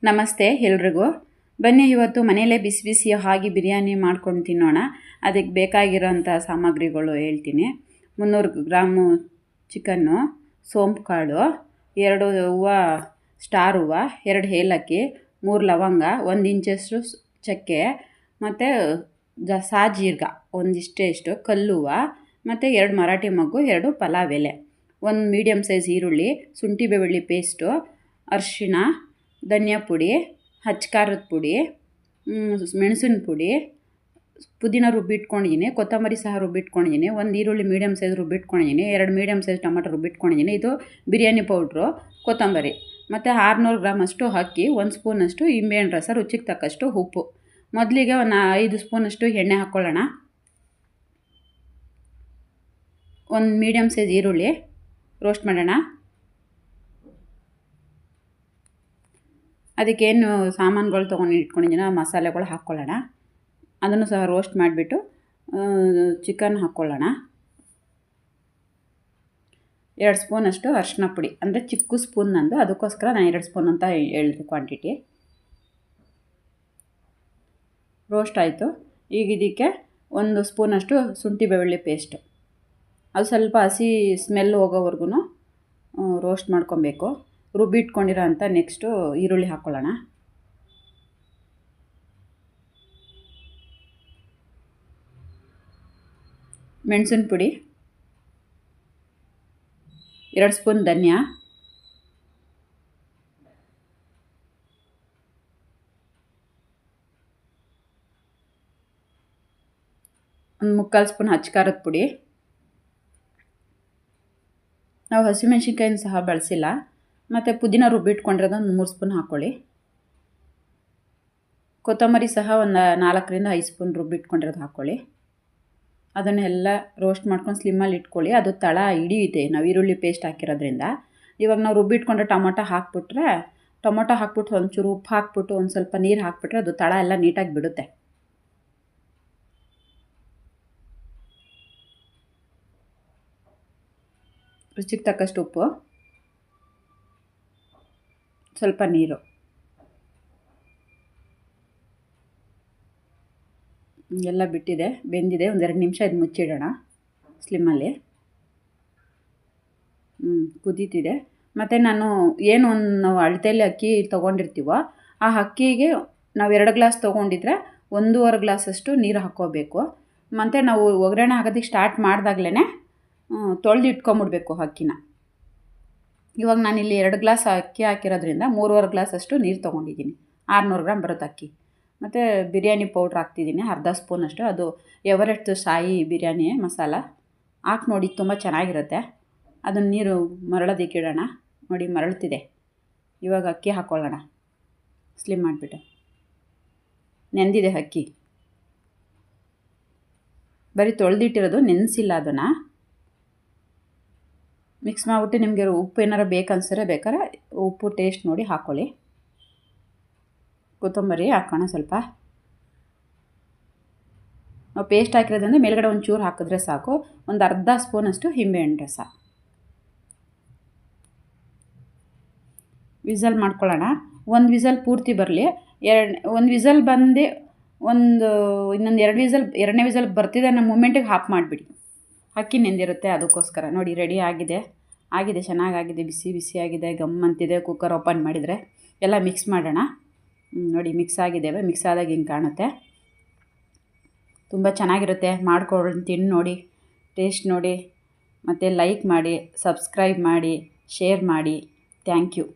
ನಮಸ್ತೆ ಎಲ್ರಿಗೂ. ಬನ್ನಿ ಇವತ್ತು ಮನೆಯಲ್ಲೇ ಬಿಸಿ ಬಿಸಿಯಾಗಿ ಬಿರಿಯಾನಿ ಮಾಡ್ಕೊಂಡು ತಿನ್ನೋಣ. ಅದಕ್ಕೆ ಬೇಕಾಗಿರೋಂಥ ಸಾಮಗ್ರಿಗಳು ಹೇಳ್ತೀನಿ. 300 ಗ್ರಾಮು ಚಿಕನ್ನು, ಸೋಂಪು ಕಾಳು, 2 ಹೂವು ಸ್ಟಾರ್ ಹೂವು, 2 ಏಲಕ್ಕಿ, 3 ಲವಂಗ, 1 ಇಂಚಷ್ಟು ಚಕ್ಕೆ, ಮತ್ತು ಸಾಜೀರ್ಗ ಒಂದಿಷ್ಟು, ಕಲ್ಲುವ, ಮತ್ತು 2 ಮರಾಠಿ ಮೊಗ್ಗು, 2 ಪಲಾವ್ ಎಲೆ, 1 ಮೀಡಿಯಮ್ ಸೈಜ್ ಈರುಳ್ಳಿ, ಶುಂಠಿ ಬೆಳ್ಳುಳ್ಳಿ ಪೇಸ್ಟು, ಅರಿಶಿಣ, ಧನಿಯಾ ಪುಡಿ, ಖಾರದ ಪುಡಿ, ಮೆಣಸಿನ ಪುಡಿ, ಪುದೀನ ರುಬ್ಬಿಟ್ಕೊಂಡಿದ್ದೀನಿ, ಕೊತ್ತಂಬರಿ ಸಹ ರುಬ್ಬಿಟ್ಕೊಂಡಿದ್ದೀನಿ, 1 ಈರುಳ್ಳಿ ಮೀಡಿಯಮ್ ಸೈಜ್ ರುಬ್ಬಿಟ್ಕೊಂಡಿದ್ದೀನಿ, 2 ಮೀಡಿಯಮ್ ಸೈಜ್ ಟೊಮೆಟೊ ರುಬ್ಬಿಟ್ಕೊಂಡಿದ್ದೀನಿ. ಇದು ಬಿರಿಯಾನಿ ಪೌಡ್ರು, ಕೊತ್ತಂಬರಿ, ಮತ್ತು 600 ಗ್ರಾಮಷ್ಟು ಅಕ್ಕಿ, 1 ಸ್ಪೂನಷ್ಟು ನಿಂಬೆಹಣ್ಣು ರಸ, ರುಚಿಗೆ ತಕ್ಕಷ್ಟು ಉಪ್ಪು. ಮೊದಲಿಗೆ ಒಂದು 5 ಸ್ಪೂನಷ್ಟು ಎಣ್ಣೆ ಹಾಕ್ಕೊಳ್ಳೋಣ. 1 ಮೀಡಿಯಮ್ ಸೈಜ್ ಈರುಳ್ಳಿ ರೋಸ್ಟ್ ಮಾಡೋಣ. ಅದಕ್ಕೇನು ಸಾಮಾನುಗಳು ತೊಗೊಂಡು ಇಟ್ಕೊಂಡಿದ್ದೀನೋ ಆ ಮಸಾಲೆಗಳು ಹಾಕ್ಕೊಳ್ಳೋಣ. ಅದನ್ನು ಸಹ ರೋಸ್ಟ್ ಮಾಡಿಬಿಟ್ಟು ಚಿಕನ್ ಹಾಕ್ಕೊಳ್ಳೋಣ. 2 ಸ್ಪೂನಷ್ಟು ಅರಿಶಿನ ಪುಡಿ, ಅಂದರೆ ಚಿಕ್ಕ ಸ್ಪೂನ್ ನಂದು, ಅದಕ್ಕೋಸ್ಕರ ನಾನು 2 ಸ್ಪೂನ್ ಅಂತ ಹೇಳಿದೆ ಕ್ವಾಂಟಿಟಿ. ರೋಸ್ಟ್ ಆಯಿತು. ಈಗ ಇದಕ್ಕೆ 1 ಸ್ಪೂನಷ್ಟು ಶುಂಠಿ ಬೆಳ್ಳುಳ್ಳಿ ಪೇಸ್ಟು, ಅದು ಸ್ವಲ್ಪ ಹಸಿ ಸ್ಮೆಲ್ ಹೋಗೋವರೆಗೂ ರೋಸ್ಟ್ ಮಾಡ್ಕೊಬೇಕು. ರುಬ್ಬಿಟ್ಕೊಂಡಿರೋ ಅಂಥ ನೆಕ್ಸ್ಟು ಈರುಳ್ಳಿ ಹಾಕ್ಕೊಳ್ಳೋಣ. ಮೆಣಸಿನ ಪುಡಿ, 2 ಸ್ಪೂನ್ ಧನಿಯಾ, 1 ಮುಕ್ಕಾಲು ಸ್ಪೂನ್ ಖಾರದ ಪುಡಿ. ನಾವು ಹಸಿಮೆಣ್ಸಿನ್ಕಾಯಿನ ಸಹ ಬಳಸಿಲ್ಲ. ಮತ್ತು ಪುದೀನ ರುಬ್ಬಿಟ್ಕೊಂಡಿರೋದೊಂದು 3 ಸ್ಪೂನ್ ಹಾಕ್ಕೊಳ್ಳಿ. ಕೊತ್ತಂಬರಿ ಸಹ ಒಂದು 4ರಿಂದ 5 ಸ್ಪೂನ್ ರುಬ್ಬಿಟ್ಕೊಂಡಿರೋದು ಹಾಕ್ಕೊಳ್ಳಿ. ಅದನ್ನೆಲ್ಲ ರೋಸ್ಟ್ ಮಾಡ್ಕೊಂಡು ಸ್ಲಿಮ್ಮಲ್ಲಿ ಇಟ್ಕೊಳ್ಳಿ. ಅದು ತಳ ಹಿಡಿಯುತ್ತೆ ನಾವು ಈರುಳ್ಳಿ ಪೇಸ್ಟ್ ಹಾಕಿರೋದ್ರಿಂದ. ಇವಾಗ ನಾವು ರುಬ್ಬಿಟ್ಕೊಂಡ್ರೆ ಟೊಮೊಟೊ ಹಾಕ್ಬಿಟ್ಟು ಒಂಚೂರು ಉಪ್ಪು ಹಾಕ್ಬಿಟ್ಟು ಒಂದು ಸ್ವಲ್ಪ ನೀರು ಹಾಕ್ಬಿಟ್ರೆ ಅದು ತಳ ಎಲ್ಲ ನೀಟಾಗಿ ಬಿಡುತ್ತೆ. ರುಚಿಗೆ ತಕ್ಕಷ್ಟು ಉಪ್ಪು, ಸ್ವಲ್ಪ ನೀರು, ಎಲ್ಲ ಬಿಟ್ಟಿದೆ, ಬೆಂದಿದೆ. 1-2 ನಿಮಿಷ ಇದು ಮುಚ್ಚಿಡೋಣ ಸ್ಲಿಮ್ಮಲ್ಲಿ. ಕುದೀತಿದೆ. ಮತ್ತು ನಾನು ನಾವು ಅಳತೆಯಲ್ಲಿ ಅಕ್ಕಿ ತೊಗೊಂಡಿರ್ತೀವೋ ಆ ಅಕ್ಕಿಗೆ ನಾವು 2 ಗ್ಲಾಸ್ ತೊಗೊಂಡಿದ್ರೆ 1.5 ಗ್ಲಾಸಷ್ಟು ನೀರು ಹಾಕ್ಕೋಬೇಕು. ಮತ್ತು ನಾವು ಒಗ್ಗರಣೆ ಹಾಕೋದಕ್ಕೆ ಸ್ಟಾರ್ಟ್ ಮಾಡಿದಾಗಲೇ ತೊಳೆದು ಇಟ್ಕೊಂಬಿಡ್ಬೇಕು ಅಕ್ಕಿನ. ಇವಾಗ ನಾನಿಲ್ಲಿ 2 ಗ್ಲಾಸ್ ಅಕ್ಕಿ ಹಾಕಿರೋದ್ರಿಂದ 3.5 ಗ್ಲಾಸಷ್ಟು ನೀರು ತೊಗೊಂಡಿದ್ದೀನಿ. 600 ಗ್ರಾಮ್ ಬರುತ್ತೆ ಅಕ್ಕಿ. ಮತ್ತು ಬಿರಿಯಾನಿ ಪೌಡ್ರ್ ಹಾಕ್ತಿದ್ದೀನಿ, ಅರ್ಧ ಸ್ಪೂನಷ್ಟು. ಅದು ಎವರೆಸ್ಟ್ ಸಾಯಿ ಬಿರಿಯಾನಿ ಮಸಾಲ ಹಾಕಿ ನೋಡಿ, ತುಂಬ ಚೆನ್ನಾಗಿರುತ್ತೆ. ಅದನ್ನು ನೀರು ಮರಳೋದಕ್ಕೆ ಇಡೋಣ. ನೋಡಿ ಮರಳ್ತಿದೆ. ಇವಾಗ ಅಕ್ಕಿ ಹಾಕ್ಕೊಳ್ಳೋಣ ಸ್ಲಿಮ್ ಮಾಡಿಬಿಟ್ಟು. ನೆಂದಿದೆ ಅಕ್ಕಿ, ಬರೀ ತೊಳೆದಿಟ್ಟಿರೋದು, ನೆನೆಸಿಲ್ಲ. ಅದನ್ನು ಮಿಕ್ಸ್ ಮಾಡಿಬಿಟ್ಟು ನಿಮಗೆ ಉಪ್ಪು ಏನಾರು ಬೇಕನ್ಸಿದ್ರೆ ಬೇಕಾದ್ರೆ ಉಪ್ಪು ಟೇಸ್ಟ್ ನೋಡಿ ಹಾಕ್ಕೊಳ್ಳಿ. ಕೊತ್ತಂಬರಿ ಹಾಕೋಣ ಸ್ವಲ್ಪ. ನಾವು ಪೇಸ್ಟ್ ಹಾಕಿರೋದ್ರಿಂದ ಮೇಲ್ಗಡೆ ಒಂಚೂರು ಹಾಕಿದ್ರೆ ಸಾಕು. ಒಂದು ಅರ್ಧ ಸ್ಪೂನಷ್ಟು ನಿಂಬೆಹಣ್ಣು ರಸ. ವಿಸಲ್ ಮಾಡ್ಕೊಳ್ಳೋಣ. 1 ವಿಸಲ್ ಪೂರ್ತಿ ಬರಲಿ. 1 ವಿಸಲ್ ಬಂದು ಇನ್ನೊಂದು 2 ವಿಸಲ್, 2ನೇ ವಿಸಲ್ ಬರ್ತಿದೆ ಅನ್ನೋ ಮೂಮೆಂಟಿಗೆ ಆಫ್ ಮಾಡಿಬಿಡಿ. ಅಕ್ಕಿ ನೆಂದಿರುತ್ತೆ, ಅದಕ್ಕೋಸ್ಕರ. ನೋಡಿ ರೆಡಿ ಆಗಿದೆ, ಚೆನ್ನಾಗಾಗಿದೆ, ಬಿಸಿ ಬಿಸಿಯಾಗಿದೆ, ಗಮ್ ಅಂತಿದೆ. ಕುಕ್ಕರ್ ಓಪನ್ ಮಾಡಿದರೆ ಎಲ್ಲ ಮಿಕ್ಸ್ ಮಾಡೋಣ. ನೋಡಿ ಮಿಕ್ಸ್ ಆಗಿದ್ದೇವೆ. ಮಿಕ್ಸ್ ಆದಾಗ ಹಿಂಗೆ ಕಾಣುತ್ತೆ. ತುಂಬ ಚೆನ್ನಾಗಿರುತ್ತೆ. ಮಾಡ್ಕೊಂಡು ತಿಂದು ನೋಡಿ, ಟೇಸ್ಟ್ ನೋಡಿ, ಮತ್ತು ಲೈಕ್ ಮಾಡಿ, ಸಬ್ಸ್ಕ್ರೈಬ್ ಮಾಡಿ, ಶೇರ್ ಮಾಡಿ. Thank you.